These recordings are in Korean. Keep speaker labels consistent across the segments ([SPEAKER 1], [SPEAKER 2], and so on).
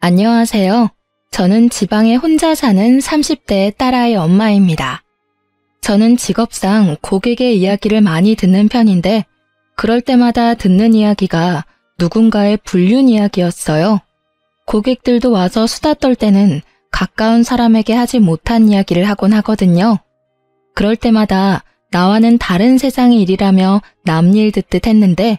[SPEAKER 1] 안녕하세요. 저는 지방에 혼자 사는 30대 딸아이 엄마입니다. 저는 직업상 고객의 이야기를 많이 듣는 편인데 그럴 때마다 듣는 이야기가 누군가의 불륜 이야기였어요. 고객들도 와서 수다 떨 때는 가까운 사람에게 하지 못한 이야기를 하곤 하거든요. 그럴 때마다 나와는 다른 세상의 일이라며 남 일 듣듯 했는데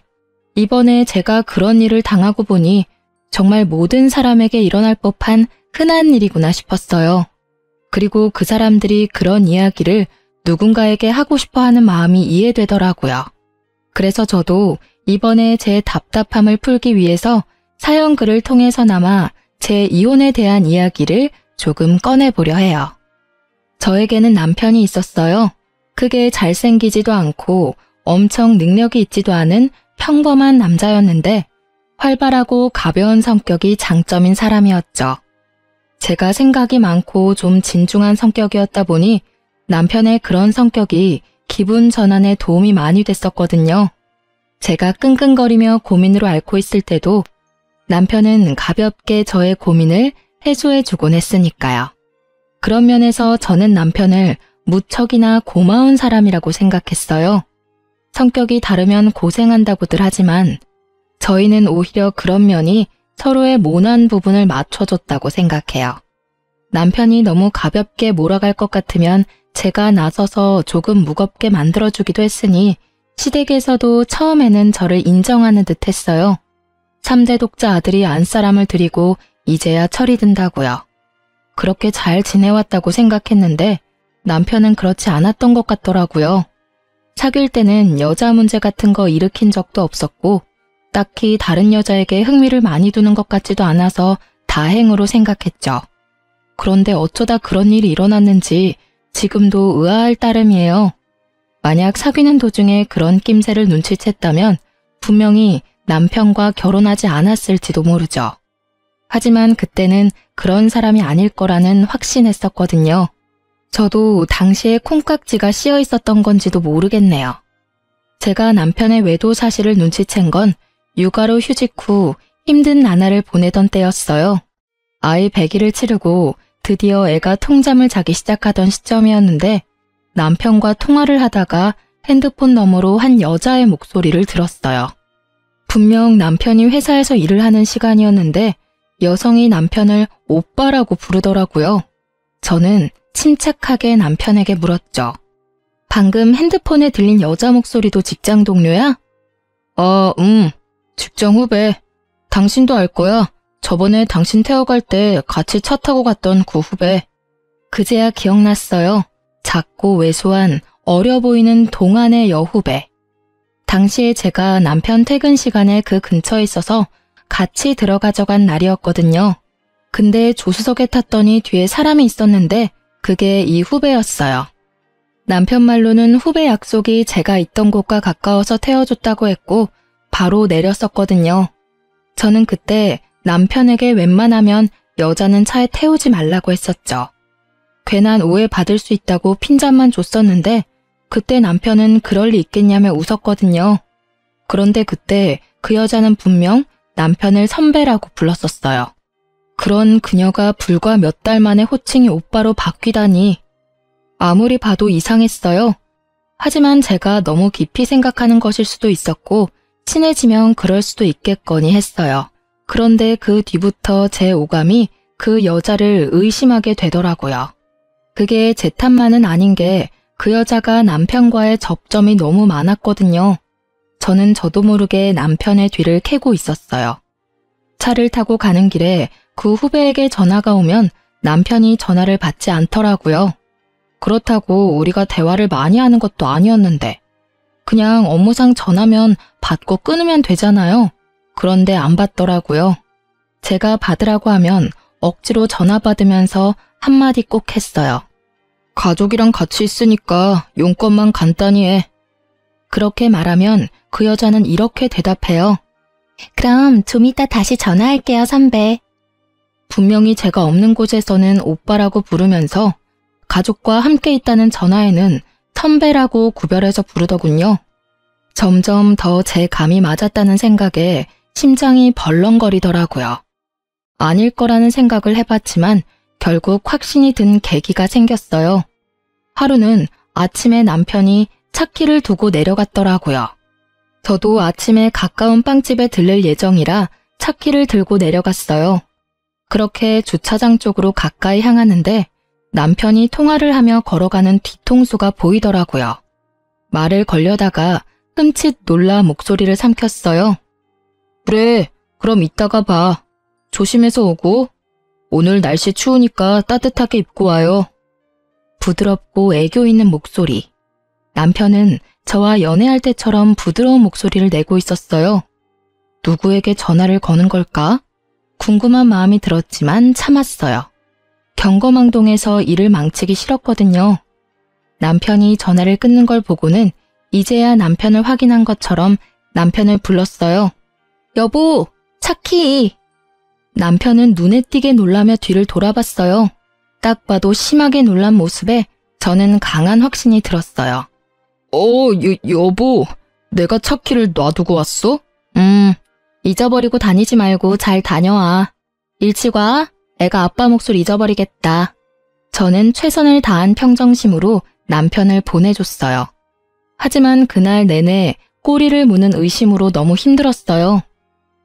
[SPEAKER 1] 이번에 제가 그런 일을 당하고 보니 정말 모든 사람에게 일어날 법한 흔한 일이구나 싶었어요. 그리고 그 사람들이 그런 이야기를 누군가에게 하고 싶어 하는 마음이 이해되더라고요. 그래서 저도 이번에 제 답답함을 풀기 위해서 사연 글을 통해서나마 제 이혼에 대한 이야기를 조금 꺼내보려 해요. 저에게는 남편이 있었어요. 크게 잘생기지도 않고 엄청 능력이 있지도 않은 평범한 남자였는데 활발하고 가벼운 성격이 장점인 사람이었죠. 제가 생각이 많고 좀 진중한 성격이었다 보니 남편의 그런 성격이 기분 전환에 도움이 많이 됐었거든요. 제가 끙끙거리며 고민으로 앓고 있을 때도 남편은 가볍게 저의 고민을 해소해주곤 했으니까요. 그런 면에서 저는 남편을 무척이나 고마운 사람이라고 생각했어요. 성격이 다르면 고생한다고들 하지만 저희는 오히려 그런 면이 서로의 모난 부분을 맞춰줬다고 생각해요. 남편이 너무 가볍게 몰아갈 것 같으면 제가 나서서 조금 무겁게 만들어주기도 했으니 시댁에서도 처음에는 저를 인정하는 듯 했어요. 3대 독자 아들이 안사람을 들이고 이제야 철이 든다고요. 그렇게 잘 지내왔다고 생각했는데 남편은 그렇지 않았던 것 같더라고요. 사귈 때는 여자 문제 같은 거 일으킨 적도 없었고 딱히 다른 여자에게 흥미를 많이 두는 것 같지도 않아서 다행으로 생각했죠. 그런데 어쩌다 그런 일이 일어났는지 지금도 의아할 따름이에요. 만약 사귀는 도중에 그런 낌새를 눈치챘다면 분명히 남편과 결혼하지 않았을지도 모르죠. 하지만 그때는 그런 사람이 아닐 거라는 확신했었거든요. 저도 당시에 콩깍지가 씌어 있었던 건지도 모르겠네요. 제가 남편의 외도 사실을 눈치챈 건 육아로 휴직 후 힘든 나날을 보내던 때였어요. 아이 100일을 치르고 드디어 애가 통잠을 자기 시작하던 시점이었는데 남편과 통화를 하다가 핸드폰 너머로 한 여자의 목소리를 들었어요. 분명 남편이 회사에서 일을 하는 시간이었는데 여성이 남편을 오빠라고 부르더라고요. 저는 침착하게 남편에게 물었죠. 방금 핸드폰에 들린 여자 목소리도 직장 동료야? 직장 후배. 당신도 알 거야. 저번에 당신 태워갈 때 같이 차 타고 갔던 그 후배. 그제야 기억났어요. 작고 왜소한 어려 보이는 동안의 여후배. 당시에 제가 남편 퇴근 시간에 그 근처에 있어서 같이 들어가져간 날이었거든요. 근데 조수석에 탔더니 뒤에 사람이 있었는데 그게 이 후배였어요. 남편 말로는 후배 약속이 제가 있던 곳과 가까워서 태워줬다고 했고 바로 내렸었거든요. 저는 그때 남편에게 웬만하면 여자는 차에 태우지 말라고 했었죠. 괜한 오해 받을 수 있다고 핀잔만 줬었는데 그때 남편은 그럴 리 있겠냐며 웃었거든요. 그런데 그때 그 여자는 분명 남편을 선배라고 불렀었어요. 그런 그녀가 불과 몇 달 만에 호칭이 오빠로 바뀌다니 아무리 봐도 이상했어요. 하지만 제가 너무 깊이 생각하는 것일 수도 있었고 친해지면 그럴 수도 있겠거니 했어요. 그런데 그 뒤부터 제 오감이 그 여자를 의심하게 되더라고요. 그게 제 탓만은 아닌 게 그 여자가 남편과의 접점이 너무 많았거든요. 저는 저도 모르게 남편의 뒤를 캐고 있었어요. 차를 타고 가는 길에 그 후배에게 전화가 오면 남편이 전화를 받지 않더라고요. 그렇다고 우리가 대화를 많이 하는 것도 아니었는데 그냥 업무상 전화면 받고 끊으면 되잖아요. 그런데 안 받더라고요. 제가 받으라고 하면 억지로 전화 받으면서 한마디 꼭 했어요. 가족이랑 같이 있으니까 용건만 간단히 해. 그렇게 말하면 그 여자는 이렇게 대답해요. 그럼 좀 이따 다시 전화할게요, 선배. 분명히 제가 없는 곳에서는 오빠라고 부르면서 가족과 함께 있다는 전화에는 선배라고 구별해서 부르더군요. 점점 더 제 감이 맞았다는 생각에 심장이 벌렁거리더라고요. 아닐 거라는 생각을 해봤지만 결국 확신이 든 계기가 생겼어요. 하루는 아침에 남편이 차 키를 두고 내려갔더라고요. 저도 아침에 가까운 빵집에 들릴 예정이라 차 키를 들고 내려갔어요. 그렇게 주차장 쪽으로 가까이 향하는데 남편이 통화를 하며 걸어가는 뒤통수가 보이더라고요. 말을 걸려다가 흠칫 놀라 목소리를 삼켰어요. 그래, 그럼 이따가 봐. 조심해서 오고. 오늘 날씨 추우니까 따뜻하게 입고 와요. 부드럽고 애교 있는 목소리. 남편은 저와 연애할 때처럼 부드러운 목소리를 내고 있었어요. 누구에게 전화를 거는 걸까? 궁금한 마음이 들었지만 참았어요. 경거망동해서 일을 망치기 싫었거든요. 남편이 전화를 끊는 걸 보고는 이제야 남편을 확인한 것처럼 남편을 불렀어요. 여보, 차키! 남편은 눈에 띄게 놀라며 뒤를 돌아봤어요. 딱 봐도 심하게 놀란 모습에 저는 강한 확신이 들었어요. 여보, 내가 차키를 놔두고 왔어? 잊어버리고 다니지 말고 잘 다녀와. 일찍 와. 애가 아빠 몫을 잊어버리겠다. 저는 최선을 다한 평정심으로 남편을 보내줬어요. 하지만 그날 내내 꼬리를 무는 의심으로 너무 힘들었어요.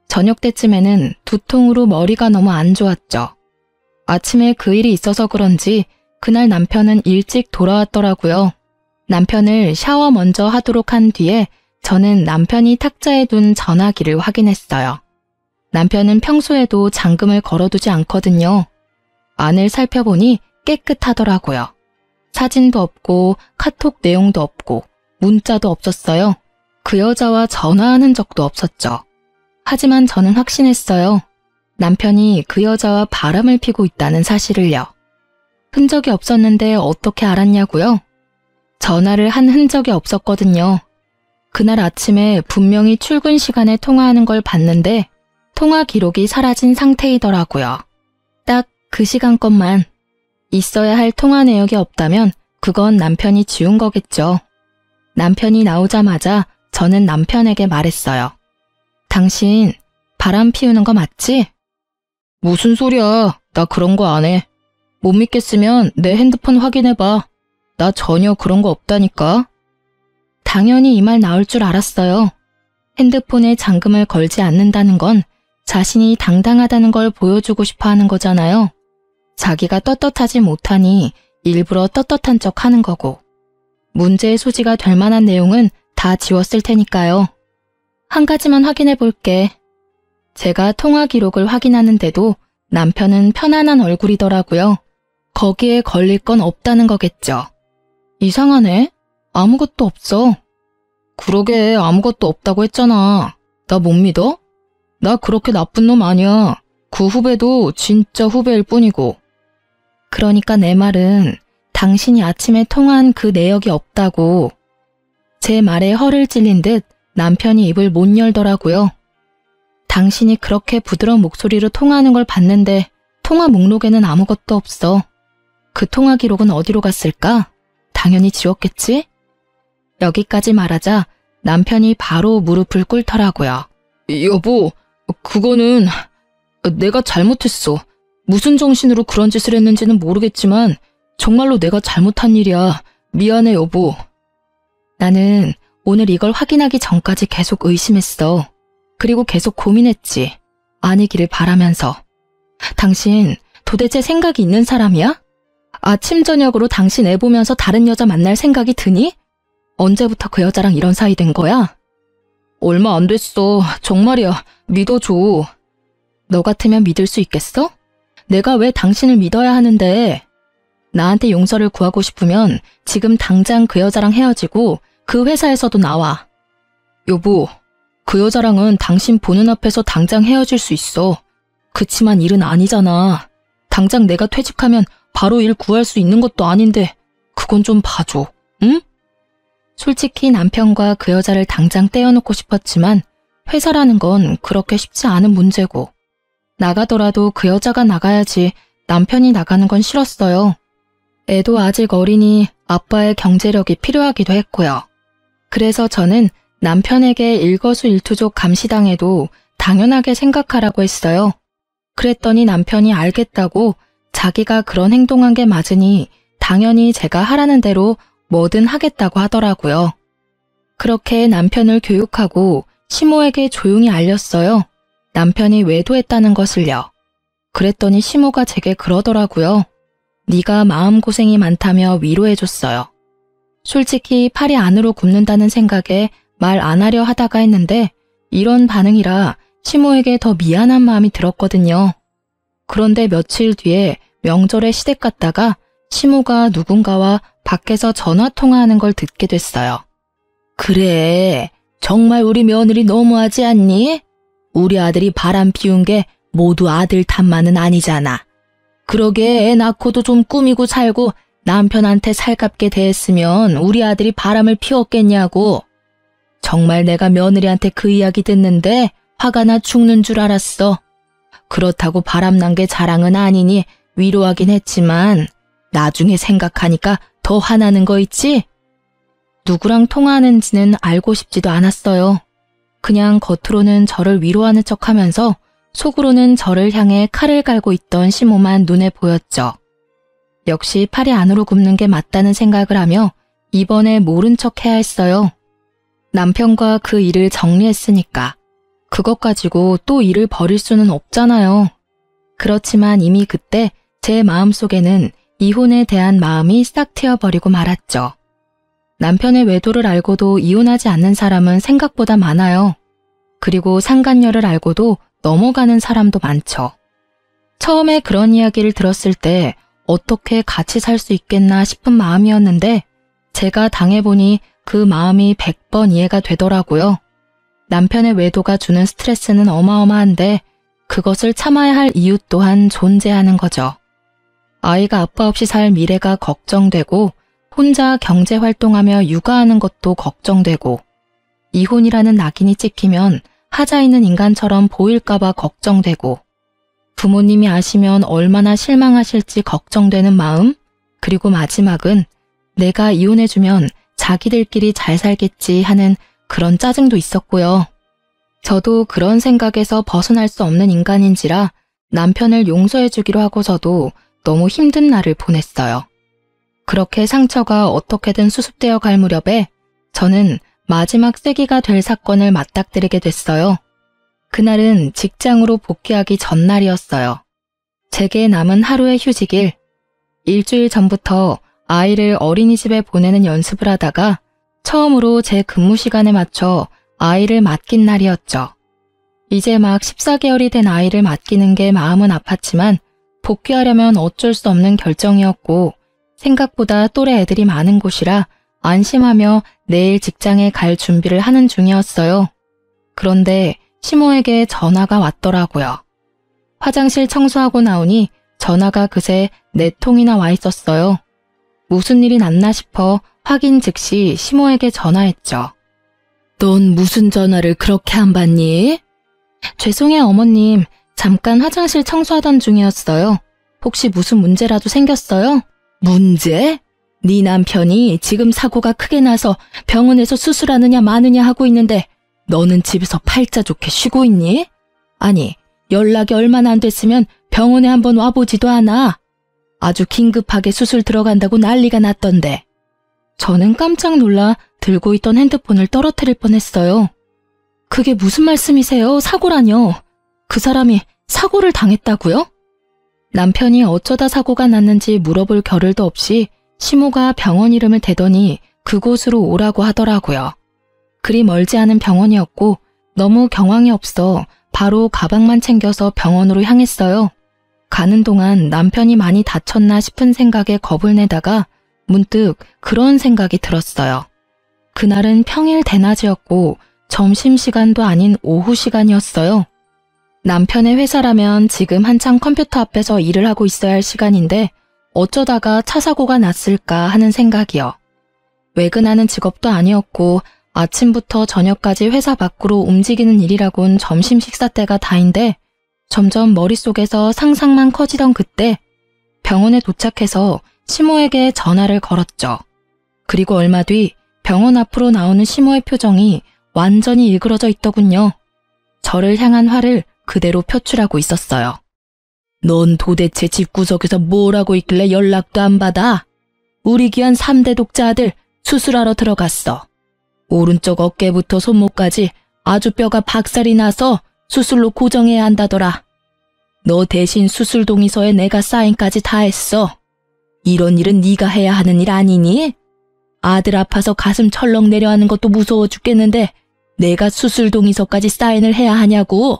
[SPEAKER 1] 저녁 때쯤에는 두통으로 머리가 너무 안 좋았죠. 아침에 그 일이 있어서 그런지 그날 남편은 일찍 돌아왔더라고요. 남편을 샤워 먼저 하도록 한 뒤에 저는 남편이 탁자에 둔 전화기를 확인했어요. 남편은 평소에도 잠금을 걸어두지 않거든요. 안을 살펴보니 깨끗하더라고요. 사진도 없고 카톡 내용도 없고 문자도 없었어요. 그 여자와 전화한 적도 없었죠. 하지만 저는 확신했어요. 남편이 그 여자와 바람을 피고 있다는 사실을요. 흔적이 없었는데 어떻게 알았냐고요? 전화를 한 흔적이 없었거든요. 그날 아침에 분명히 출근 시간에 통화하는 걸 봤는데 통화 기록이 사라진 상태이더라고요. 딱 그 시간 것만. 있어야 할 통화 내역이 없다면 그건 남편이 지운 거겠죠. 남편이 나오자마자 저는 남편에게 말했어요. 당신 바람 피우는 거 맞지? 무슨 소리야. 나 그런 거 안 해. 못 믿겠으면 내 핸드폰 확인해봐. 나 전혀 그런 거 없다니까. 당연히 이 말 나올 줄 알았어요. 핸드폰에 잠금을 걸지 않는다는 건 자신이 당당하다는 걸 보여주고 싶어 하는 거잖아요. 자기가 떳떳하지 못하니 일부러 떳떳한 척 하는 거고. 문제의 소지가 될 만한 내용은 다 지웠을 테니까요. 한 가지만 확인해 볼게. 제가 통화 기록을 확인하는데도 남편은 편안한 얼굴이더라고요. 거기에 걸릴 건 없다는 거겠죠. 이상하네. 아무것도 없어. 그러게 아무것도 없다고 했잖아. 나 못 믿어? 나 그렇게 나쁜 놈 아니야. 그 후배도 진짜 후배일 뿐이고. 그러니까 내 말은 당신이 아침에 통화한 그 내역이 없다고. 제 말에 허를 찔린 듯 남편이 입을 못 열더라고요. 당신이 그렇게 부드러운 목소리로 통화하는 걸 봤는데 통화 목록에는 아무것도 없어. 그 통화 기록은 어디로 갔을까? 당연히 지웠겠지? 여기까지 말하자 남편이 바로 무릎을 꿇더라고요. 여보, 그거는 내가 잘못했어. 무슨 정신으로 그런 짓을 했는지는 모르겠지만 정말로 내가 잘못한 일이야. 미안해, 여보. 나는 오늘 이걸 확인하기 전까지 계속 의심했어. 그리고 계속 고민했지. 아니기를 바라면서. 당신 도대체 생각이 있는 사람이야? 아침 저녁으로 당신 애 보면서 다른 여자 만날 생각이 드니? 언제부터 그 여자랑 이런 사이 된 거야? 얼마 안 됐어. 정말이야. 믿어줘. 너 같으면 믿을 수 있겠어? 내가 왜 당신을 믿어야 하는데? 나한테 용서를 구하고 싶으면 지금 당장 그 여자랑 헤어지고 그 회사에서도 나와. 여보, 그 여자랑은 당신 보는 앞에서 당장 헤어질 수 있어. 그치만 일은 아니잖아. 당장 내가 퇴직하면 바로 일 구할 수 있는 것도 아닌데 그건 좀 봐줘. 응? 솔직히 남편과 그 여자를 당장 떼어놓고 싶었지만 회사라는 건 그렇게 쉽지 않은 문제고 나가더라도 그 여자가 나가야지 남편이 나가는 건 싫었어요. 애도 아직 어리니 아빠의 경제력이 필요하기도 했고요. 그래서 저는 남편에게 일거수일투족 감시당해도 당연하게 생각하라고 했어요. 그랬더니 남편이 알겠다고 자기가 그런 행동한 게 맞으니 당연히 제가 하라는 대로 뭐든 하겠다고 하더라고요. 그렇게 남편을 교육하고 시모에게 조용히 알렸어요. 남편이 외도했다는 것을요. 그랬더니 시모가 제게 그러더라고요. 네가 마음고생이 많다며 위로해줬어요. 솔직히 팔이 안으로 굽는다는 생각에 말 안 하려 하다가 했는데 이런 반응이라 시모에게 더 미안한 마음이 들었거든요. 그런데 며칠 뒤에 명절에 시댁 갔다가 시모가 누군가와 밖에서 전화통화하는 걸 듣게 됐어요. 그래, 정말 우리 며느리 너무하지 않니? 우리 아들이 바람 피운 게 모두 아들 탓만은 아니잖아. 그러게 애 낳고도 좀 꾸미고 살고 남편한테 살갑게 대했으면 우리 아들이 바람을 피웠겠냐고. 정말 내가 며느리한테 그 이야기 듣는데 화가 나 죽는 줄 알았어. 그렇다고 바람난 게 자랑은 아니니 위로하긴 했지만 나중에 생각하니까 더 화나는 거 있지? 누구랑 통화하는지는 알고 싶지도 않았어요. 그냥 겉으로는 저를 위로하는 척하면서 속으로는 저를 향해 칼을 갈고 있던 시모만 눈에 보였죠. 역시 팔이 안으로 굽는 게 맞다는 생각을 하며 이번에 모른 척 해야 했어요. 남편과 그 일을 정리했으니까 그것 가지고 또 일을 벌일 수는 없잖아요. 그렇지만 이미 그때 제 마음속에는 이혼에 대한 마음이 싹 트여버리고 말았죠. 남편의 외도를 알고도 이혼하지 않는 사람은 생각보다 많아요. 그리고 상간녀를 알고도 넘어가는 사람도 많죠. 처음에 그런 이야기를 들었을 때 어떻게 같이 살 수 있겠나 싶은 마음이었는데 제가 당해보니 그 마음이 100번 이해가 되더라고요. 남편의 외도가 주는 스트레스는 어마어마한데 그것을 참아야 할 이유 또한 존재하는 거죠. 아이가 아빠 없이 살 미래가 걱정되고 혼자 경제활동하며 육아하는 것도 걱정되고 이혼이라는 낙인이 찍히면 하자 있는 인간처럼 보일까봐 걱정되고 부모님이 아시면 얼마나 실망하실지 걱정되는 마음, 그리고 마지막은 내가 이혼해주면 자기들끼리 잘 살겠지 하는 그런 짜증도 있었고요. 저도 그런 생각에서 벗어날 수 없는 인간인지라 남편을 용서해주기로 하고서도 너무 힘든 날을 보냈어요. 그렇게 상처가 어떻게든 수습되어 갈 무렵에 저는 마지막 쐐기가 될 사건을 맞닥뜨리게 됐어요. 그날은 직장으로 복귀하기 전날이었어요. 제게 남은 하루의 휴직일. 일주일 전부터 아이를 어린이집에 보내는 연습을 하다가 처음으로 제 근무 시간에 맞춰 아이를 맡긴 날이었죠. 이제 막 14개월이 된 아이를 맡기는 게 마음은 아팠지만 복귀하려면 어쩔 수 없는 결정이었고 생각보다 또래 애들이 많은 곳이라 안심하며 내일 직장에 갈 준비를 하는 중이었어요. 그런데 시모에게 전화가 왔더라고요. 화장실 청소하고 나오니 전화가 그새 4통이나 와 있었어요. 무슨 일이 났나 싶어 확인 즉시 시모에게 전화했죠. 넌 무슨 전화를 그렇게 안 받니? 죄송해요 어머님. 잠깐 화장실 청소하던 중이었어요. 혹시 무슨 문제라도 생겼어요? 문제? 네 남편이 지금 사고가 크게 나서 병원에서 수술하느냐 마느냐 하고 있는데 너는 집에서 팔자 좋게 쉬고 있니? 아니, 연락이 얼마나 안 됐으면 병원에 한번 와보지도 않아. 아주 긴급하게 수술 들어간다고 난리가 났던데. 저는 깜짝 놀라 들고 있던 핸드폰을 떨어뜨릴 뻔했어요. 그게 무슨 말씀이세요? 사고라뇨. 그 사람이 사고를 당했다고요? 남편이 어쩌다 사고가 났는지 물어볼 겨를도 없이 시모가 병원 이름을 대더니 그곳으로 오라고 하더라고요. 그리 멀지 않은 병원이었고 너무 경황이 없어 바로 가방만 챙겨서 병원으로 향했어요. 가는 동안 남편이 많이 다쳤나 싶은 생각에 겁을 내다가 문득 그런 생각이 들었어요. 그날은 평일 대낮이었고 점심시간도 아닌 오후 시간이었어요. 남편의 회사라면 지금 한창 컴퓨터 앞에서 일을 하고 있어야 할 시간인데 어쩌다가 차 사고가 났을까 하는 생각이요. 외근하는 직업도 아니었고 아침부터 저녁까지 회사 밖으로 움직이는 일이라곤 점심 식사 때가 다인데 점점 머릿속에서 상상만 커지던 그때 병원에 도착해서 시모에게 전화를 걸었죠. 그리고 얼마 뒤 병원 앞으로 나오는 시모의 표정이 완전히 일그러져 있더군요. 저를 향한 화를 그대로 표출하고 있었어요. 넌 도대체 집구석에서 뭘 하고 있길래 연락도 안 받아? 우리 귀한 3대 독자 아들 수술하러 들어갔어. 오른쪽 어깨부터 손목까지 아주 뼈가 박살이 나서 수술로 고정해야 한다더라. 너 대신 수술 동의서에 내가 사인까지 다 했어. 이런 일은 네가 해야 하는 일 아니니? 아들 아파서 가슴 철렁 내려하는 것도 무서워 죽겠는데 내가 수술 동의서까지 사인을 해야 하냐고.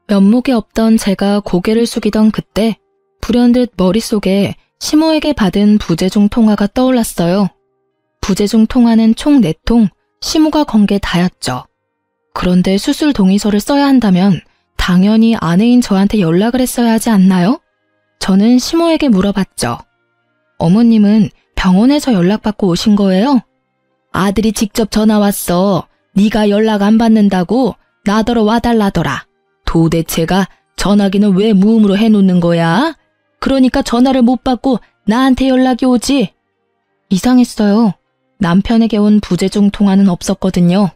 [SPEAKER 1] 면목이 없던 제가 고개를 숙이던 그때 불현듯 머릿속에 시모에게 받은 부재중 통화가 떠올랐어요. 부재중 통화는 총 4통, 시모가 건 게 다였죠. 그런데 수술 동의서를 써야 한다면 당연히 아내인 저한테 연락을 했어야 하지 않나요? 저는 시모에게 물어봤죠. 어머님은 병원에서 연락받고 오신 거예요? 아들이 직접 전화 왔어. 네가 연락 안 받는다고 나더러 와달라더라. 도대체가 전화기는 왜 무음으로 해놓는 거야? 그러니까 전화를 못 받고 나한테 연락이 오지. 이상했어요. 남편에게 온 부재중 통화는 없었거든요.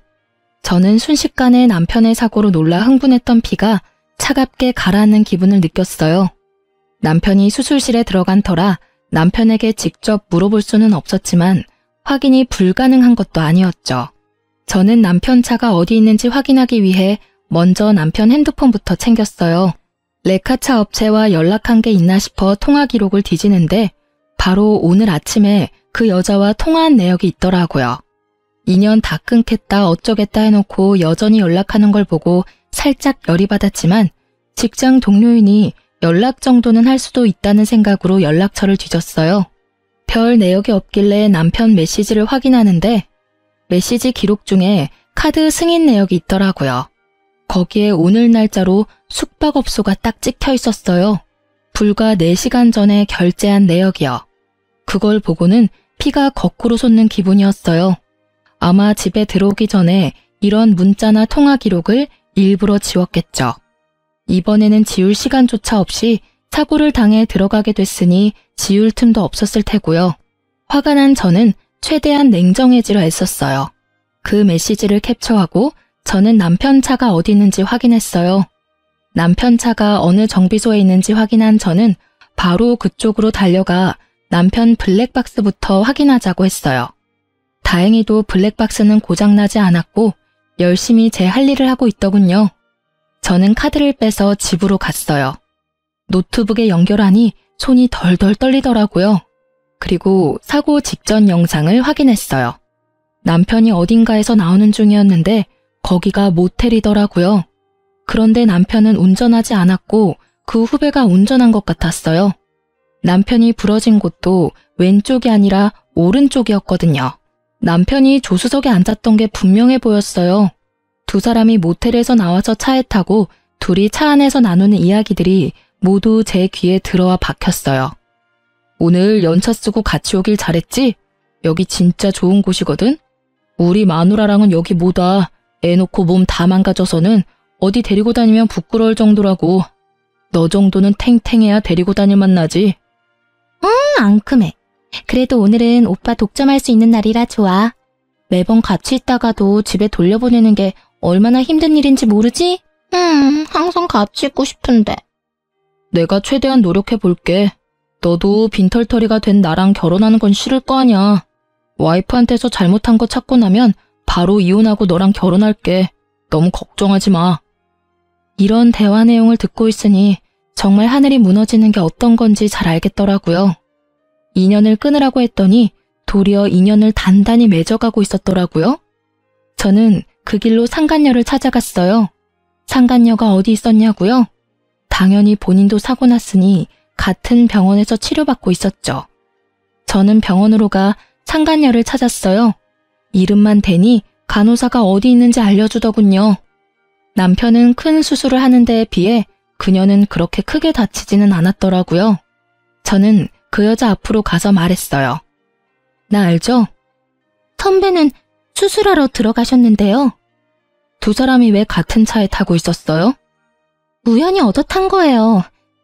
[SPEAKER 1] 저는 순식간에 남편의 사고로 놀라 흥분했던 피가 차갑게 가라앉는 기분을 느꼈어요. 남편이 수술실에 들어간 터라 남편에게 직접 물어볼 수는 없었지만 확인이 불가능한 것도 아니었죠. 저는 남편 차가 어디 있는지 확인하기 위해 먼저 남편 핸드폰부터 챙겼어요. 레카차 업체와 연락한 게 있나 싶어 통화 기록을 뒤지는데 바로 오늘 아침에 그 여자와 통화한 내역이 있더라고요. 인연 다 끊겠다 어쩌겠다 해놓고 여전히 연락하는 걸 보고 살짝 열이 받았지만 직장 동료이니 연락 정도는 할 수도 있다는 생각으로 연락처를 뒤졌어요. 별 내역이 없길래 남편 메시지를 확인하는데 메시지 기록 중에 카드 승인 내역이 있더라고요. 거기에 오늘 날짜로 숙박업소가 딱 찍혀 있었어요. 불과 4시간 전에 결제한 내역이요. 그걸 보고는 피가 거꾸로 솟는 기분이었어요. 아마 집에 들어오기 전에 이런 문자나 통화 기록을 일부러 지웠겠죠. 이번에는 지울 시간조차 없이 사고를 당해 들어가게 됐으니 지울 틈도 없었을 테고요. 화가 난 저는 최대한 냉정해지려 애썼어요. 그 메시지를 캡처하고 저는 남편 차가 어디 있는지 확인했어요. 남편 차가 어느 정비소에 있는지 확인한 저는 바로 그쪽으로 달려가 남편 블랙박스부터 확인하자고 했어요. 다행히도 블랙박스는 고장나지 않았고 열심히 제 할 일을 하고 있더군요. 저는 카드를 빼서 집으로 갔어요. 노트북에 연결하니 손이 덜덜 떨리더라고요. 그리고 사고 직전 영상을 확인했어요. 남편이 어딘가에서 나오는 중이었는데 거기가 모텔이더라고요. 그런데 남편은 운전하지 않았고 그 후배가 운전한 것 같았어요. 남편이 부러진 곳도 왼쪽이 아니라 오른쪽이었거든요. 남편이 조수석에 앉았던 게 분명해 보였어요. 두 사람이 모텔에서 나와서 차에 타고 둘이 차 안에서 나누는 이야기들이 모두 제 귀에 들어와 박혔어요. 오늘 연차 쓰고 같이 오길 잘했지? 여기 진짜 좋은 곳이거든? 우리 마누라랑은 여기 뭐다. 애 놓고 몸 다 망가져서는 어디 데리고 다니면 부끄러울 정도라고. 너 정도는 탱탱해야 데리고 다닐 만나지.
[SPEAKER 2] 앙큼해. 그래도 오늘은 오빠 독점할 수 있는 날이라 좋아. 매번 같이 있다가도 집에 돌려보내는 게 얼마나 힘든 일인지 모르지? 항상 같이 있고 싶은데.
[SPEAKER 1] 내가 최대한 노력해볼게. 너도 빈털터리가 된 나랑 결혼하는 건 싫을 거 아냐. 와이프한테서 잘못한 거 찾고 나면 바로 이혼하고 너랑 결혼할게. 너무 걱정하지 마. 이런 대화 내용을 듣고 있으니 정말 하늘이 무너지는 게 어떤 건지 잘 알겠더라고요. 인연을 끊으라고 했더니 도리어 인연을 단단히 맺어가고 있었더라고요. 저는 그 길로 상간녀를 찾아갔어요. 상간녀가 어디 있었냐고요? 당연히 본인도 사고 났으니 같은 병원에서 치료받고 있었죠. 저는 병원으로 가 상간녀를 찾았어요. 이름만 대니 간호사가 어디 있는지 알려주더군요. 남편은 큰 수술을 하는 데에 비해 그녀는 그렇게 크게 다치지는 않았더라고요. 저는 그 여자 앞으로 가서 말했어요. 나 알죠?
[SPEAKER 2] 선배는 수술하러 들어가셨는데요.
[SPEAKER 1] 두 사람이 왜 같은 차에 타고 있었어요?
[SPEAKER 2] 우연히 얻어 탄 거예요.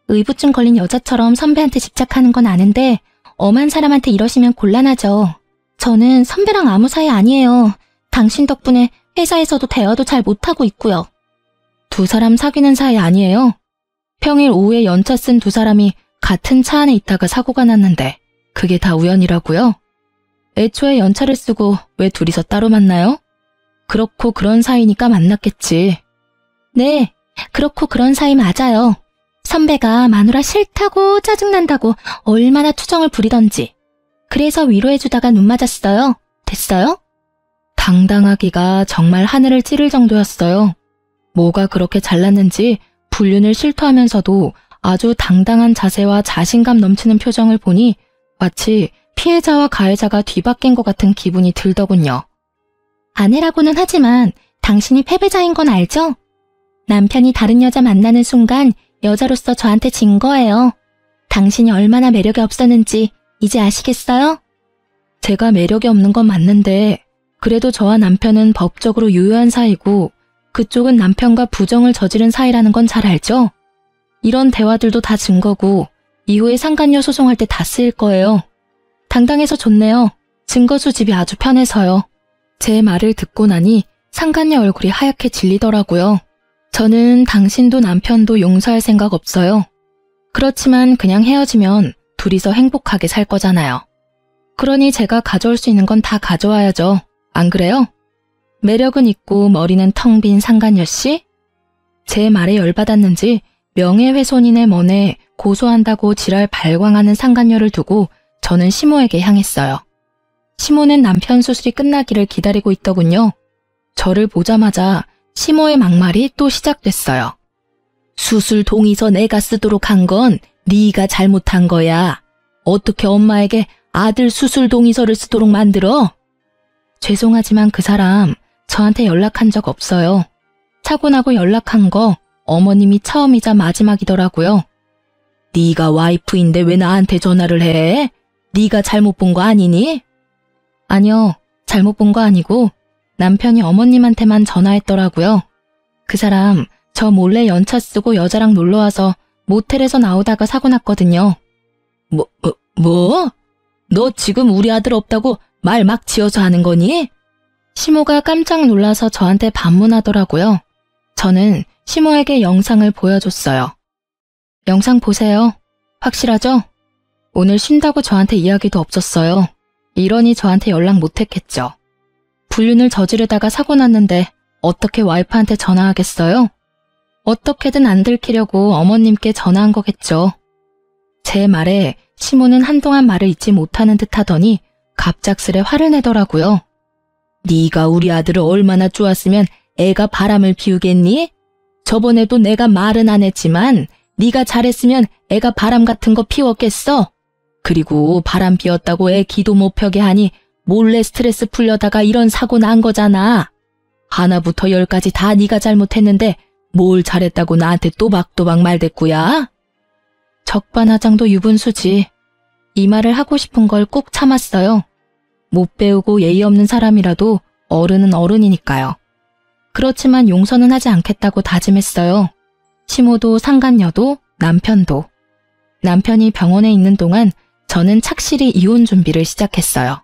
[SPEAKER 2] 의부증 걸린 여자처럼 선배한테 집착하는 건 아는데 엄한 사람한테 이러시면 곤란하죠. 저는 선배랑 아무 사이 아니에요. 당신 덕분에 회사에서도 대화도 잘 못하고 있고요.
[SPEAKER 1] 두 사람 사귀는 사이 아니에요? 평일 오후에 연차 쓴 두 사람이 같은 차 안에 있다가 사고가 났는데 그게 다 우연이라고요? 애초에 연차를 쓰고 왜 둘이서 따로 만나요? 그렇고 그런 사이니까 만났겠지.
[SPEAKER 2] 네, 그렇고 그런 사이 맞아요. 선배가 마누라 싫다고 짜증난다고 얼마나 투정을 부리던지. 그래서 위로해주다가 눈 맞았어요. 됐어요?
[SPEAKER 1] 당당하기가 정말 하늘을 찌를 정도였어요. 뭐가 그렇게 잘났는지 불륜을 실토하면서도 아주 당당한 자세와 자신감 넘치는 표정을 보니 마치 피해자와 가해자가 뒤바뀐 것 같은 기분이 들더군요.
[SPEAKER 2] 아내라고는 하지만 당신이 패배자인 건 알죠? 남편이 다른 여자 만나는 순간 여자로서 저한테 진 거예요. 당신이 얼마나 매력이 없었는지 이제 아시겠어요?
[SPEAKER 1] 제가 매력이 없는 건 맞는데 그래도 저와 남편은 법적으로 유효한 사이고 그쪽은 남편과 부정을 저지른 사이라는 건 잘 알죠? 이런 대화들도 다 증거고 이후에 상간녀 소송할 때 다 쓰일 거예요. 당당해서 좋네요. 증거 수집이 아주 편해서요. 제 말을 듣고 나니 상간녀 얼굴이 하얗게 질리더라고요. 저는 당신도 남편도 용서할 생각 없어요. 그렇지만 그냥 헤어지면 둘이서 행복하게 살 거잖아요. 그러니 제가 가져올 수 있는 건 다 가져와야죠. 안 그래요? 매력은 있고 머리는 텅 빈 상간녀 씨? 제 말에 열받았는지 명예훼손인의 먼에 고소한다고 지랄 발광하는 상간녀를 두고 저는 시모에게 향했어요. 시모는 남편 수술이 끝나기를 기다리고 있더군요. 저를 보자마자 시모의 막말이 또 시작됐어요. 수술 동의서 내가 쓰도록 한 건 네가 잘못한 거야. 어떻게 엄마에게 아들 수술 동의서를 쓰도록 만들어? 죄송하지만 그 사람 저한테 연락한 적 없어요. 사고 나고 연락한 거 어머님이 처음이자 마지막이더라고요. 네가 와이프인데 왜 나한테 전화를 해? 네가 잘못 본 거 아니니? 아니요, 잘못 본 거 아니고 남편이 어머님한테만 전화했더라고요. 그 사람 저 몰래 연차 쓰고 여자랑 놀러와서 모텔에서 나오다가 사고 났거든요. 뭐? 너 지금 우리 아들 없다고 말 막 지어서 하는 거니? 시모가 깜짝 놀라서 저한테 반문하더라고요. 저는 시모에게 영상을 보여줬어요. 영상 보세요. 확실하죠? 오늘 쉰다고 저한테 이야기도 없었어요. 이러니 저한테 연락 못했겠죠. 불륜을 저지르다가 사고 났는데 어떻게 와이프한테 전화하겠어요? 어떻게든 안 들키려고 어머님께 전화한 거겠죠. 제 말에 시모는 한동안 말을 잊지 못하는 듯 하더니 갑작스레 화를 내더라고요. 네가 우리 아들을 얼마나 좋았으면 애가 바람을 피우겠니? 저번에도 내가 말은 안 했지만 네가 잘했으면 애가 바람 같은 거 피웠겠어? 그리고 바람 피웠다고 애 기도 못 펴게 하니 몰래 스트레스 풀려다가 이런 사고 난 거잖아. 하나부터 열까지 다 네가 잘못했는데 뭘 잘했다고 나한테 또박또박 말대꾸야? 적반하장도 유분수지. 이 말을 하고 싶은 걸 꾹 참았어요. 못 배우고 예의 없는 사람이라도 어른은 어른이니까요. 그렇지만 용서는 하지 않겠다고 다짐했어요. 시모도 상간녀도 남편도. 남편이 병원에 있는 동안 저는 착실히 이혼 준비를 시작했어요.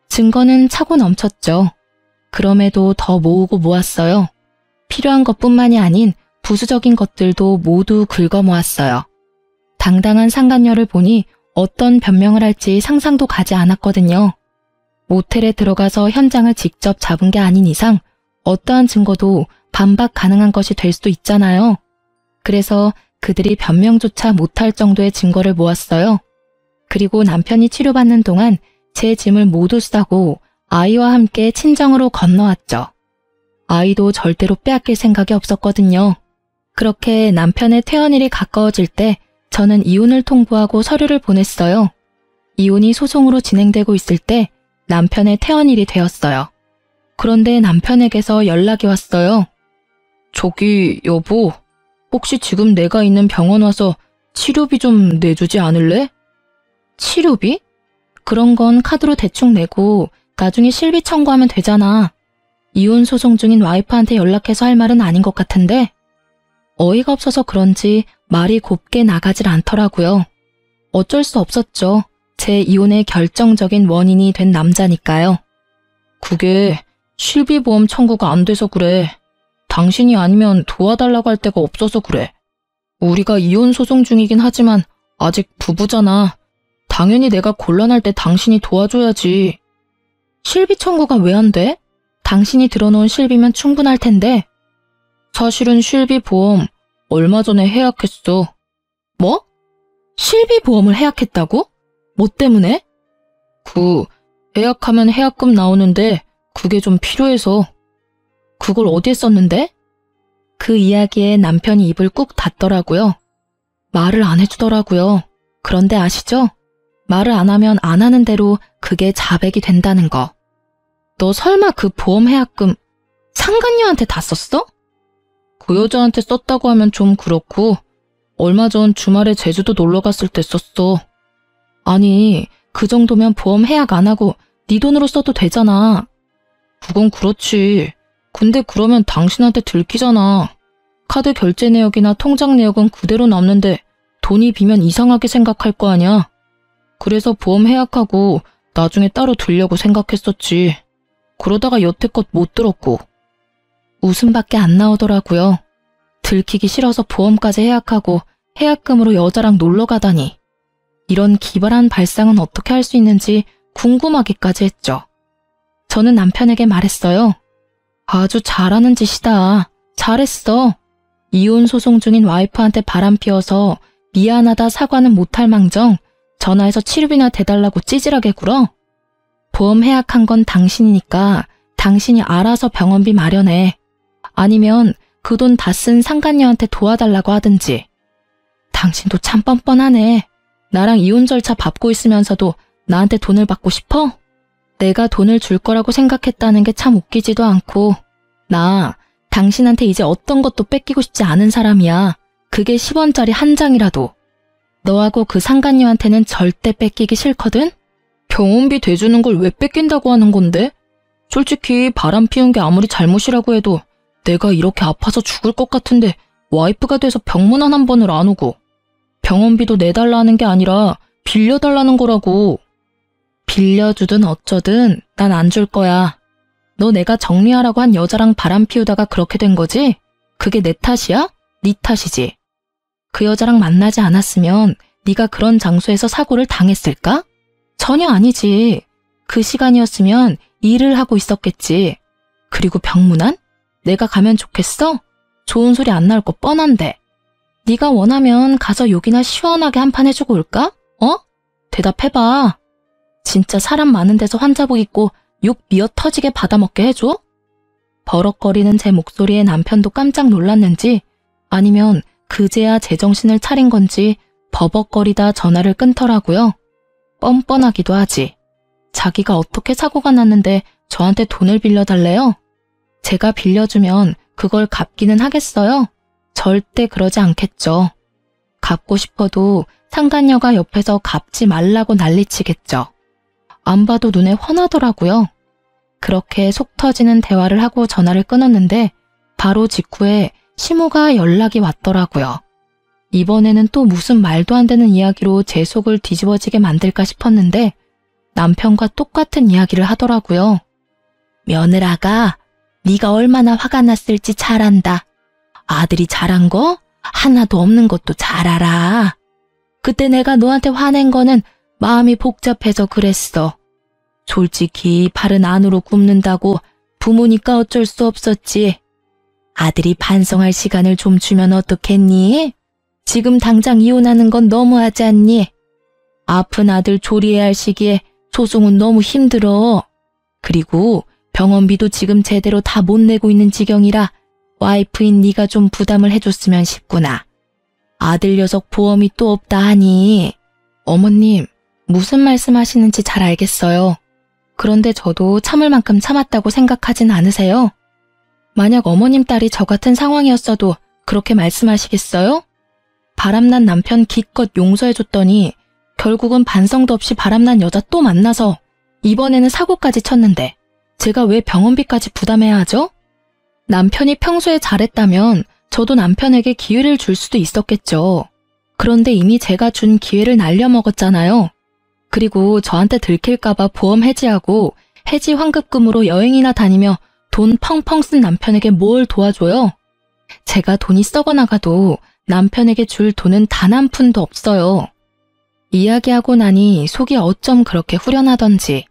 [SPEAKER 1] 증거는 차고 넘쳤죠. 그럼에도 더 모으고 모았어요. 필요한 것뿐만이 아닌 부수적인 것들도 모두 긁어 모았어요. 당당한 상간녀를 보니 어떤 변명을 할지 상상도 가지 않았거든요. 모텔에 들어가서 현장을 직접 잡은 게 아닌 이상 어떠한 증거도 반박 가능한 것이 될 수도 있잖아요. 그래서 그들이 변명조차 못할 정도의 증거를 모았어요. 그리고 남편이 치료받는 동안 제 짐을 모두 싸고 아이와 함께 친정으로 건너왔죠. 아이도 절대로 빼앗길 생각이 없었거든요. 그렇게 남편의 퇴원일이 가까워질 때 저는 이혼을 통보하고 서류를 보냈어요. 이혼이 소송으로 진행되고 있을 때 남편의 퇴원일이 되었어요. 그런데 남편에게서 연락이 왔어요. 저기 여보, 혹시 지금 내가 있는 병원 와서 치료비 좀 내주지 않을래? 치료비? 그런 건 카드로 대충 내고 나중에 실비 청구하면 되잖아. 이혼 소송 중인 와이프한테 연락해서 할 말은 아닌 것 같은데 어이가 없어서 그런지 말이 곱게 나가질 않더라고요. 어쩔 수 없었죠. 제 이혼의 결정적인 원인이 된 남자니까요. 그게 실비보험 청구가 안 돼서 그래. 당신이 아니면 도와달라고 할 데가 없어서 그래. 우리가 이혼 소송 중이긴 하지만 아직 부부잖아. 당연히 내가 곤란할 때 당신이 도와줘야지.
[SPEAKER 2] 실비 청구가 왜 안 돼? 당신이 들어놓은 실비면 충분할 텐데.
[SPEAKER 1] 사실은 실비 보험 얼마 전에 해약했어.
[SPEAKER 2] 뭐? 실비 보험을 해약했다고? 뭐 때문에?
[SPEAKER 1] 해약하면 해약금 나오는데 그게 좀 필요해서.
[SPEAKER 2] 그걸 어디에 썼는데?
[SPEAKER 1] 그 이야기에 남편이 입을 꾹 닫더라고요. 말을 안 해주더라고요. 그런데 아시죠? 말을 안 하면 안 하는 대로 그게 자백이 된다는 거.
[SPEAKER 2] 너 설마 그 보험 해약금 상간녀한테 다 썼어?
[SPEAKER 1] 그 여자한테 썼다고 하면 좀 그렇고 얼마 전 주말에 제주도 놀러 갔을 때 썼어.
[SPEAKER 2] 아니, 그 정도면 보험 해약 안 하고 네 돈으로 써도 되잖아.
[SPEAKER 1] 그건 그렇지. 근데 그러면 당신한테 들키잖아. 카드 결제 내역이나 통장 내역은 그대로 남는데 돈이 비면 이상하게 생각할 거 아냐. 그래서 보험 해약하고 나중에 따로 들려고 생각했었지. 그러다가 여태껏 못 들었고.
[SPEAKER 2] 웃음밖에 안 나오더라고요. 들키기 싫어서 보험까지 해약하고 해약금으로 여자랑 놀러 가다니. 이런 기발한 발상은 어떻게 할 수 있는지 궁금하기까지 했죠. 저는 남편에게 말했어요. 아주 잘하는 짓이다. 잘했어. 이혼 소송 중인 와이프한테 바람 피워서 미안하다 사과는 못할 망정 전화해서 치료비나 대달라고 찌질하게 굴어? 보험 해약한 건 당신이니까 당신이 알아서 병원비 마련해. 아니면 그 돈 다 쓴 상간녀한테 도와달라고 하든지. 당신도 참 뻔뻔하네. 나랑 이혼 절차 밟고 있으면서도 나한테 돈을 받고 싶어? 내가 돈을 줄 거라고 생각했다는 게 참 웃기지도 않고. 나 당신한테 이제 어떤 것도 뺏기고 싶지 않은 사람이야. 그게 10원짜리 한 장이라도. 너하고 그 상간녀한테는 절대 뺏기기 싫거든?
[SPEAKER 1] 병원비 대주는 걸 왜 뺏긴다고 하는 건데? 솔직히 바람 피운 게 아무리 잘못이라고 해도 내가 이렇게 아파서 죽을 것 같은데 와이프가 돼서 병문안 한 번을 안 오고 병원비도 내달라는 게 아니라 빌려달라는 거라고.
[SPEAKER 2] 빌려주든 어쩌든 난 안 줄 거야. 너 내가 정리하라고 한 여자랑 바람 피우다가 그렇게 된 거지? 그게 내 탓이야? 네 탓이지. 그 여자랑 만나지 않았으면 네가 그런 장소에서 사고를 당했을까? 전혀 아니지. 그 시간이었으면 일을 하고 있었겠지. 그리고 병문안? 내가 가면 좋겠어? 좋은 소리 안 나올 거 뻔한데. 네가 원하면 가서 욕이나 시원하게 한 판 해주고 올까? 어? 대답해봐. 진짜 사람 많은 데서 환자복 입고 욕 미어 터지게 받아먹게 해줘? 버럭거리는 제 목소리에 남편도 깜짝 놀랐는지 아니면 그제야 제정신을 차린 건지 버벅거리다 전화를 끊더라고요. 뻔뻔하기도 하지. 자기가 어떻게 사고가 났는데 저한테 돈을 빌려달래요? 제가 빌려주면 그걸 갚기는 하겠어요? 절대 그러지 않겠죠. 갚고 싶어도 상간녀가 옆에서 갚지 말라고 난리치겠죠. 안 봐도 눈에 훤하더라고요. 그렇게 속 터지는 대화를 하고 전화를 끊었는데 바로 직후에 시모가 연락이 왔더라고요. 이번에는 또 무슨 말도 안 되는 이야기로 제 속을 뒤집어지게 만들까 싶었는데 남편과 똑같은 이야기를 하더라고요. 며느라가 네가 얼마나 화가 났을지 잘 안다. 아들이 잘한 거 하나도 없는 것도 잘 알아. 그때 내가 너한테 화낸 거는 마음이 복잡해서 그랬어. 솔직히 발은 안으로 굽는다고 부모니까 어쩔 수 없었지. 아들이 반성할 시간을 좀 주면 어떻겠니? 지금 당장 이혼하는 건 너무하지 않니? 아픈 아들 조리해야 할 시기에 소송은 너무 힘들어. 그리고 병원비도 지금 제대로 다 못 내고 있는 지경이라 와이프인 네가 좀 부담을 해줬으면 싶구나. 아들 녀석 보험이 또 없다 하니. 어머님, 무슨 말씀하시는지 잘 알겠어요. 그런데 저도 참을 만큼 참았다고 생각하진 않으세요? 만약 어머님 딸이 저 같은 상황이었어도 그렇게 말씀하시겠어요? 바람난 남편 기껏 용서해줬더니 결국은 반성도 없이 바람난 여자 또 만나서 이번에는 사고까지 쳤는데 제가 왜 병원비까지 부담해야 하죠? 남편이 평소에 잘했다면 저도 남편에게 기회를 줄 수도 있었겠죠. 그런데 이미 제가 준 기회를 날려먹었잖아요. 그리고 저한테 들킬까봐 보험 해지하고 해지 환급금으로 여행이나 다니며 돈 펑펑 쓴 남편에게 뭘 도와줘요? 제가 돈이 썩어나가도
[SPEAKER 1] 남편에게 줄 돈은 단 한 푼도 없어요. 이야기하고 나니 속이 어쩜 그렇게 후련하던지.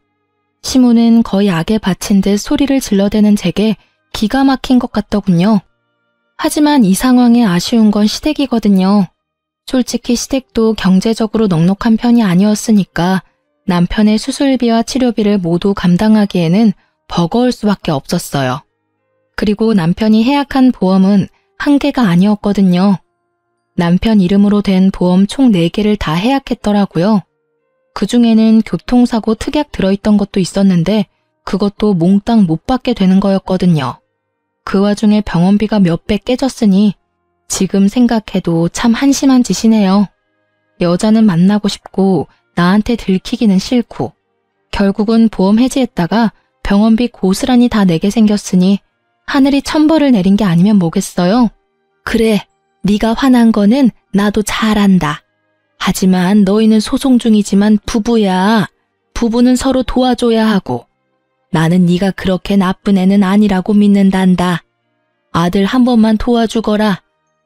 [SPEAKER 1] 시모는 거의 악에 바친 듯 소리를 질러대는 제게 기가 막힌 것 같더군요. 하지만 이 상황에 아쉬운 건 시댁이거든요. 솔직히 시댁도 경제적으로 넉넉한 편이 아니었으니까 남편의 수술비와 치료비를 모두 감당하기에는 버거울 수밖에 없었어요. 그리고 남편이 해약한 보험은 한 개가 아니었거든요. 남편 이름으로 된 보험 총 4개를 다 해약했더라고요. 그중에는 교통사고 특약 들어있던 것도 있었는데 그것도 몽땅 못 받게 되는 거였거든요. 그 와중에 병원비가 몇 배 깨졌으니 지금 생각해도 참 한심한 짓이네요. 여자는 만나고 싶고 나한테 들키기는 싫고 결국은 보험 해지했다가 병원비 고스란히 다 내게 생겼으니 하늘이 천벌을 내린 게 아니면 뭐겠어요? 그래, 네가 화난 거는 나도 잘 안다. 하지만 너희는 소송 중이지만 부부야. 부부는 서로 도와줘야 하고 나는 네가 그렇게 나쁜 애는 아니라고 믿는단다. 아들 한 번만 도와주거라.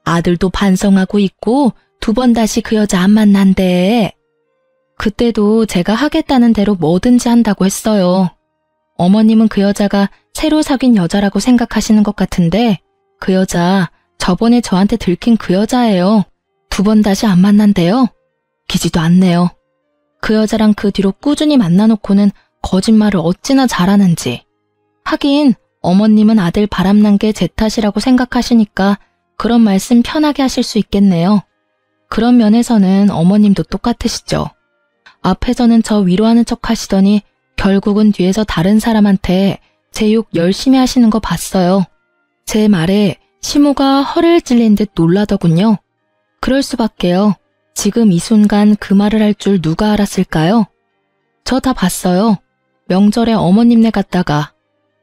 [SPEAKER 1] 아들도 반성하고 있고 2번 다시 그 여자 안 만난대. 그때도 제가 하겠다는 대로 뭐든지 한다고 했어요. 어머님은 그 여자가 새로 사귄 여자라고 생각하시는 것 같은데 그 여자 저번에 저한테 들킨 그 여자예요. 2번 다시 안 만난대요. 기지도 않네요. 그 여자랑 그 뒤로 꾸준히 만나놓고는 거짓말을 어찌나 잘하는지. 하긴 어머님은 아들 바람난 게 제 탓이라고 생각하시니까 그런 말씀 편하게 하실 수 있겠네요. 그런 면에서는 어머님도 똑같으시죠. 앞에서는 저 위로하는 척 하시더니 결국은 뒤에서 다른 사람한테 제 욕 열심히 하시는 거 봤어요. 제 말에 시모가 허를 찔린 듯 놀라더군요. 그럴 수밖에요. 지금 이 순간 그 말을 할 줄 누가 알았을까요? 저 다 봤어요. 명절에 어머님네 갔다가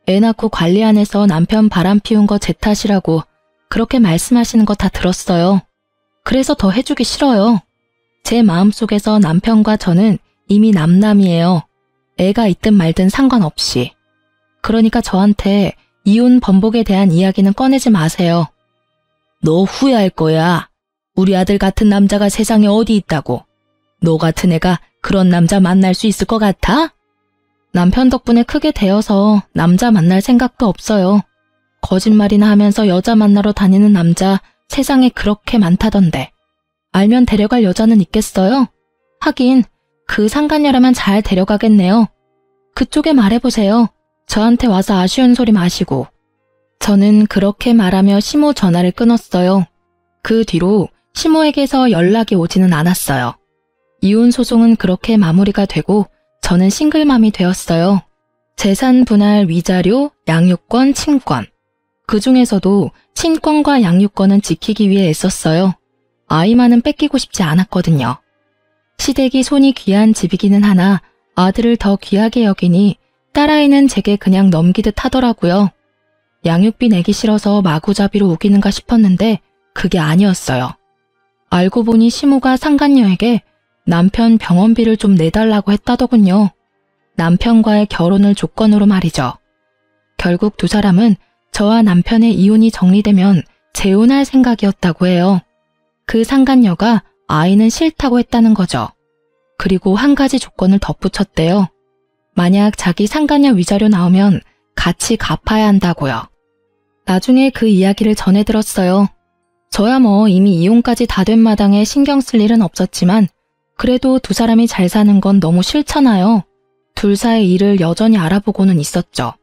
[SPEAKER 1] 애 낳고 관리 안 해서 남편 바람 피운 거 제 탓이라고 그렇게 말씀하시는 거 다 들었어요. 그래서 더 해주기 싫어요. 제 마음속에서 남편과 저는 이미 남남이에요. 애가 있든 말든 상관없이. 그러니까 저한테 이혼 번복에 대한 이야기는 꺼내지 마세요. 너 후회할 거야. 우리 아들 같은 남자가 세상에 어디 있다고. 너 같은 애가 그런 남자 만날 수 있을 것 같아? 남편 덕분에 크게 되어서 남자 만날 생각도 없어요. 거짓말이나 하면서 여자 만나러 다니는 남자 세상에 그렇게 많다던데. 알면 데려갈 여자는 있겠어요? 하긴 그 상간녀라면 잘 데려가겠네요. 그쪽에 말해보세요. 저한테 와서 아쉬운 소리 마시고. 저는 그렇게 말하며 시모 전화를 끊었어요. 그 뒤로 시모에게서 연락이 오지는 않았어요. 이혼 소송은 그렇게 마무리가 되고 저는 싱글맘이 되었어요. 재산 분할 위자료, 양육권, 친권. 그 중에서도 친권과 양육권은 지키기 위해 애썼어요. 아이만은 뺏기고 싶지 않았거든요. 시댁이 손이 귀한 집이기는 하나 아들을 더 귀하게 여기니 딸아이는 제게 그냥 넘기듯 하더라고요. 양육비 내기 싫어서 마구잡이로 우기는가 싶었는데 그게 아니었어요. 알고 보니 시모가 상간녀에게 남편 병원비를 좀 내달라고 했다더군요. 남편과의 결혼을 조건으로 말이죠. 결국 두 사람은 저와 남편의 이혼이 정리되면 재혼할 생각이었다고 해요. 그 상간녀가 아이는 싫다고 했다는 거죠. 그리고 한 가지 조건을 덧붙였대요. 만약 자기 상간녀 위자료 나오면 같이 갚아야 한다고요. 나중에 그 이야기를 전해 들었어요. 저야 뭐 이미 이혼까지 다 된 마당에 신경 쓸 일은 없었지만 그래도 두 사람이 잘 사는 건 너무 싫잖아요. 둘 사이 일을 여전히 알아보고는 있었죠.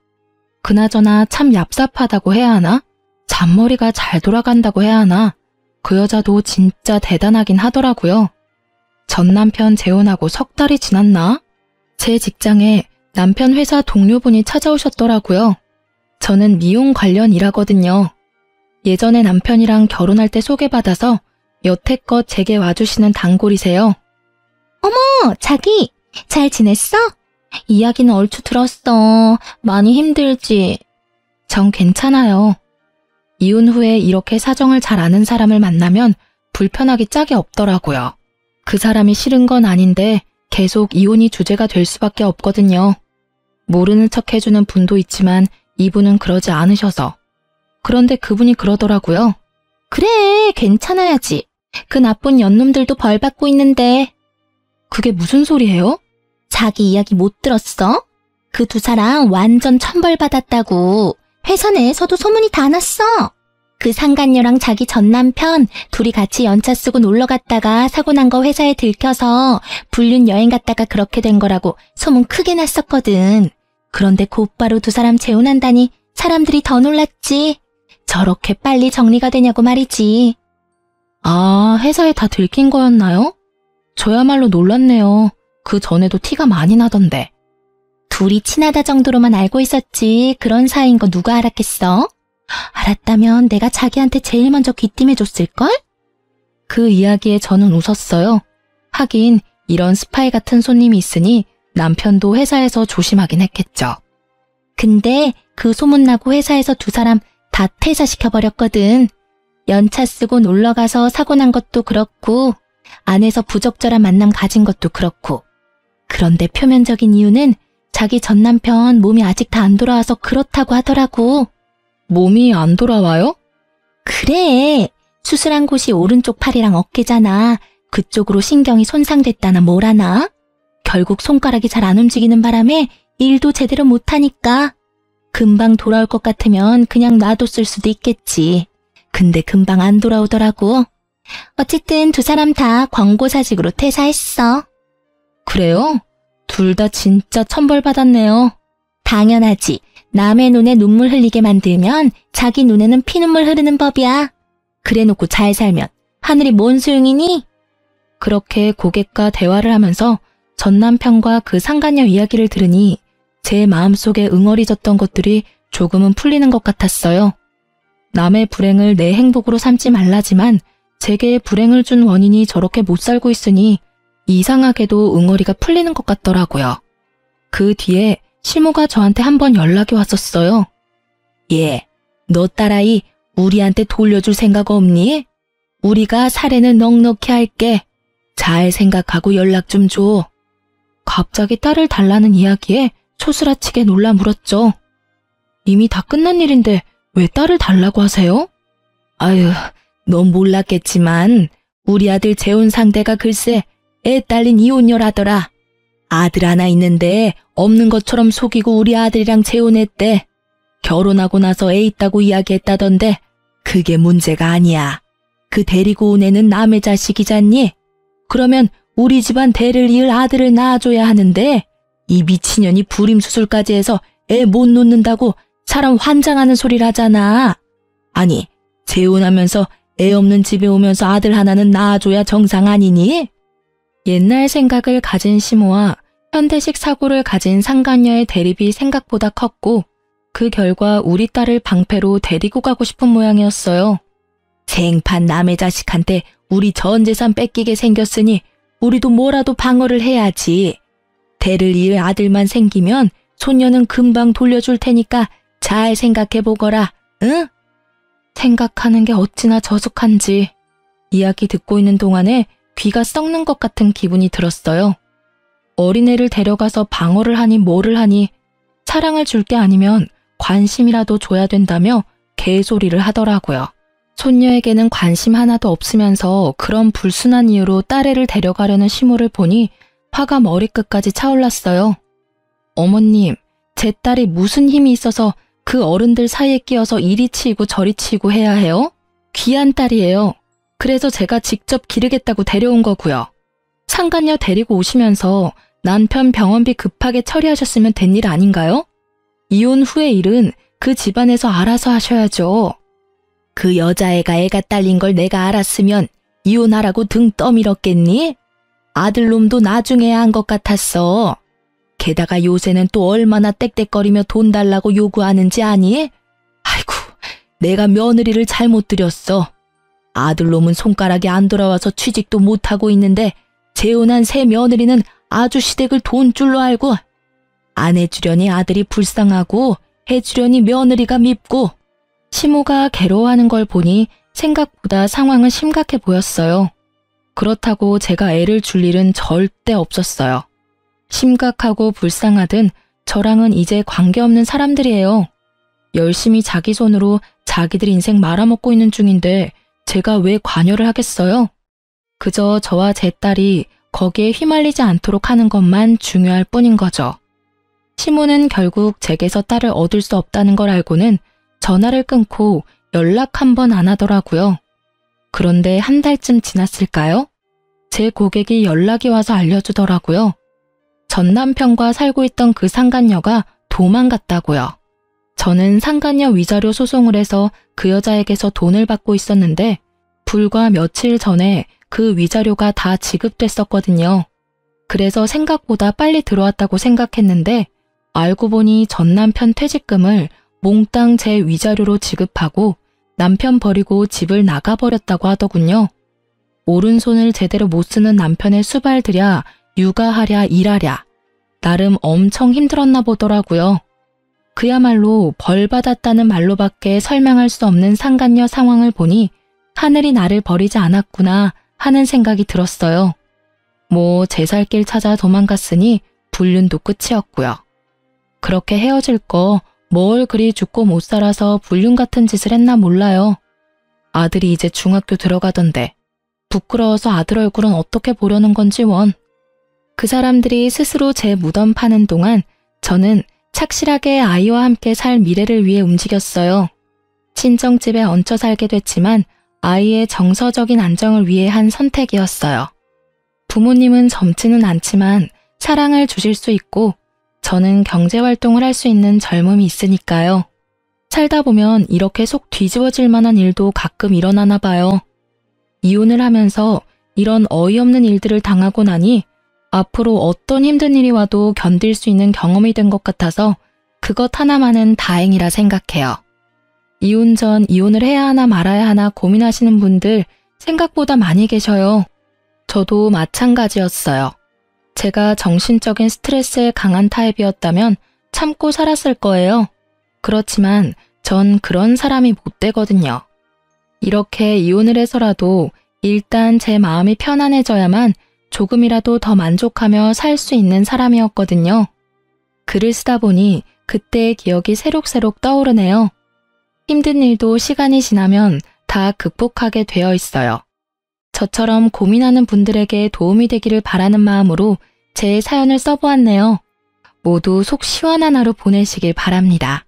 [SPEAKER 1] 그나저나 참 얍삽하다고 해야 하나? 잔머리가 잘 돌아간다고 해야 하나? 그 여자도 진짜 대단하긴 하더라고요. 전 남편 재혼하고 석 달이 지났나? 제 직장에 남편 회사 동료분이 찾아오셨더라고요. 저는 미용 관련 일하거든요. 예전에 남편이랑 결혼할 때 소개받아서 여태껏 제게 와주시는 단골이세요.
[SPEAKER 2] 어머, 자기, 잘 지냈어? 이야기는 얼추 들었어. 많이 힘들지?
[SPEAKER 1] 전 괜찮아요. 이혼 후에 이렇게 사정을 잘 아는 사람을 만나면 불편하기 짝이 없더라고요. 그 사람이 싫은 건 아닌데 계속 이혼이 주제가 될 수밖에 없거든요. 모르는 척 해주는 분도 있지만 이분은 그러지 않으셔서. 그런데 그분이 그러더라고요.
[SPEAKER 2] 그래, 괜찮아야지. 그 나쁜 연놈들도 벌 받고 있는데.
[SPEAKER 1] 그게 무슨 소리예요?
[SPEAKER 2] 자기 이야기 못 들었어? 그 두 사람 완전 천벌 받았다고. 회사 내에서도 소문이 다 났어. 그 상간녀랑 자기 전 남편 둘이 같이 연차 쓰고 놀러 갔다가 사고 난 거 회사에 들켜서 불륜 여행 갔다가 그렇게 된 거라고 소문 크게 났었거든. 그런데 곧바로 두 사람 재혼한다니 사람들이 더 놀랐지. 저렇게 빨리 정리가 되냐고 말이지.
[SPEAKER 1] 아, 회사에 다 들킨 거였나요? 저야말로 놀랐네요. 그 전에도 티가 많이 나던데.
[SPEAKER 2] 둘이 친하다 정도로만 알고 있었지 그런 사이인 거 누가 알았겠어? 알았다면 내가 자기한테 제일 먼저 귀띔해줬을걸?
[SPEAKER 1] 그 이야기에 저는 웃었어요. 하긴 이런 스파이 같은 손님이 있으니 남편도 회사에서 조심하긴 했겠죠.
[SPEAKER 2] 근데 그 소문나고 회사에서 두 사람 다 퇴사시켜버렸거든. 연차 쓰고 놀러가서 사고 난 것도 그렇고 안에서 부적절한 만남 가진 것도 그렇고. 그런데 표면적인 이유는 자기 전 남편 몸이 아직 다 안 돌아와서 그렇다고 하더라고.
[SPEAKER 1] 몸이 안 돌아와요?
[SPEAKER 2] 그래. 수술한 곳이 오른쪽 팔이랑 어깨잖아. 그쪽으로 신경이 손상됐다나 뭐라나. 결국 손가락이 잘 안 움직이는 바람에 일도 제대로 못하니까. 금방 돌아올 것 같으면 그냥 놔뒀을 수도 있겠지. 근데 금방 안 돌아오더라고. 어쨌든 두 사람 다 권고사직으로 퇴사했어.
[SPEAKER 1] 그래요? 둘 다 진짜 천벌받았네요.
[SPEAKER 2] 당연하지. 남의 눈에 눈물 흘리게 만들면 자기 눈에는 피눈물 흐르는 법이야. 그래놓고 잘 살면 하늘이 뭔 소용이니?
[SPEAKER 1] 그렇게 고객과 대화를 하면서 전 남편과 그 상간녀 이야기를 들으니 제 마음속에 응어리졌던 것들이 조금은 풀리는 것 같았어요. 남의 불행을 내 행복으로 삼지 말라지만 제게 불행을 준 원인이 저렇게 못 살고 있으니 이상하게도 응어리가 풀리는 것 같더라고요. 그 뒤에 시모가 저한테 한번 연락이 왔었어요.
[SPEAKER 2] 예, 너 딸아이 우리한테 돌려줄 생각 없니? 우리가 사례는 넉넉히 할게. 잘 생각하고 연락 좀 줘.
[SPEAKER 1] 갑자기 딸을 달라는 이야기에 초스라치게 놀라 물었죠. 이미 다 끝난 일인데 왜 딸을 달라고 하세요?
[SPEAKER 2] 아유, 넌 몰랐겠지만 우리 아들 재혼 상대가 글쎄 애 딸린 이혼녀라더라. 아들 하나 있는데 없는 것처럼 속이고 우리 아들이랑 재혼했대. 결혼하고 나서 애 있다고 이야기했다던데 그게 문제가 아니야. 그 데리고 온 애는 남의 자식이잖니? 그러면 우리 집안 대를 이을 아들을 낳아줘야 하는데 이 미친년이 불임수술까지 해서 애 못 놓는다고 사람 환장하는 소리를 하잖아. 아니, 재혼하면서 애 없는 집에 오면서 아들 하나는 낳아줘야 정상 아니니?
[SPEAKER 1] 옛날 생각을 가진 시모와 현대식 사고를 가진 상간녀의 대립이 생각보다 컸고 그 결과 우리 딸을 방패로 데리고 가고 싶은 모양이었어요.
[SPEAKER 2] 생판 남의 자식한테 우리 전 재산 뺏기게 생겼으니 우리도 뭐라도 방어를 해야지. 대를 이을 아들만 생기면 손녀는 금방 돌려줄 테니까 잘 생각해보거라, 응?
[SPEAKER 1] 생각하는 게 어찌나 저속한지 이야기 듣고 있는 동안에 귀가 썩는 것 같은 기분이 들었어요. 어린애를 데려가서 방어를 하니 뭐를 하니 사랑을 줄 게 아니면 관심이라도 줘야 된다며 개소리를 하더라고요. 손녀에게는 관심 하나도 없으면서 그런 불순한 이유로 딸애를 데려가려는 시모를 보니 화가 머리끝까지 차올랐어요. 어머님, 제 딸이 무슨 힘이 있어서 그 어른들 사이에 끼어서 이리 치이고 저리 치이고 해야 해요? 귀한 딸이에요. 그래서 제가 직접 기르겠다고 데려온 거고요. 상간녀 데리고 오시면서 남편 병원비 급하게 처리하셨으면 된 일 아닌가요? 이혼 후의 일은 그 집안에서 알아서 하셔야죠.
[SPEAKER 2] 그 여자애가 애가 딸린 걸 내가 알았으면 이혼하라고 등 떠밀었겠니? 아들놈도 나중에야 한 것 같았어. 게다가 요새는 또 얼마나 떽떽거리며 돈 달라고 요구하는지 아니? 아이고, 내가 며느리를 잘못 들였어. 아들놈은 손가락이 안 돌아와서 취직도 못하고 있는데 재혼한 새 며느리는 아주 시댁을 돈줄로 알고 안 해주려니 아들이 불쌍하고 해주려니 며느리가 밉고.
[SPEAKER 1] 시모가 괴로워하는 걸 보니 생각보다 상황은 심각해 보였어요. 그렇다고 제가 애를 줄 일은 절대 없었어요. 심각하고 불쌍하든 저랑은 이제 관계없는 사람들이에요. 열심히 자기 손으로 자기들 인생 말아먹고 있는 중인데 제가 왜 관여를 하겠어요? 그저 저와 제 딸이 거기에 휘말리지 않도록 하는 것만 중요할 뿐인 거죠. 시모는 결국 제게서 딸을 얻을 수 없다는 걸 알고는 전화를 끊고 연락 한 번 안 하더라고요. 그런데 한 달쯤 지났을까요? 제 고객이 연락이 와서 알려주더라고요. 전 남편과 살고 있던 그 상간녀가 도망갔다고요. 저는 상간녀 위자료 소송을 해서 그 여자에게서 돈을 받고 있었는데 불과 며칠 전에 그 위자료가 다 지급됐었거든요. 그래서 생각보다 빨리 들어왔다고 생각했는데 알고 보니 전 남편 퇴직금을 몽땅 제 위자료로 지급하고 남편 버리고 집을 나가버렸다고 하더군요. 오른손을 제대로 못 쓰는 남편의 수발들야 육아하랴 일하랴 나름 엄청 힘들었나 보더라고요. 그야말로 벌 받았다는 말로밖에 설명할 수 없는 상간녀 상황을 보니 하늘이 나를 버리지 않았구나 하는 생각이 들었어요. 뭐 제 살 길 찾아 도망갔으니 불륜도 끝이었고요. 그렇게 헤어질 거 뭘 그리 죽고 못 살아서 불륜 같은 짓을 했나 몰라요. 아들이 이제 중학교 들어가던데 부끄러워서 아들 얼굴은 어떻게 보려는 건지 원. 그 사람들이 스스로 제 무덤 파는 동안 저는 착실하게 아이와 함께 살 미래를 위해 움직였어요. 친정집에 얹혀 살게 됐지만 아이의 정서적인 안정을 위해 한 선택이었어요. 부모님은 젊지는 않지만 사랑을 주실 수 있고 저는 경제활동을 할 수 있는 젊음이 있으니까요. 살다 보면 이렇게 속 뒤집어질 만한 일도 가끔 일어나나 봐요. 이혼을 하면서 이런 어이없는 일들을 당하고 나니 앞으로 어떤 힘든 일이 와도 견딜 수 있는 경험이 된 것 같아서 그것 하나만은 다행이라 생각해요. 이혼 전 이혼을 해야 하나 말아야 하나 고민하시는 분들 생각보다 많이 계셔요. 저도 마찬가지였어요. 제가 정신적인 스트레스에 강한 타입이었다면 참고 살았을 거예요. 그렇지만 전 그런 사람이 못 되거든요. 이렇게 이혼을 해서라도 일단 제 마음이 편안해져야만 조금이라도 더 만족하며 살 수 있는 사람이었거든요. 글을 쓰다 보니 그때의 기억이 새록새록 떠오르네요. 힘든 일도 시간이 지나면 다 극복하게 되어 있어요. 저처럼 고민하는 분들에게 도움이 되기를 바라는 마음으로 제 사연을 써보았네요. 모두 속 시원한 하루 보내시길 바랍니다.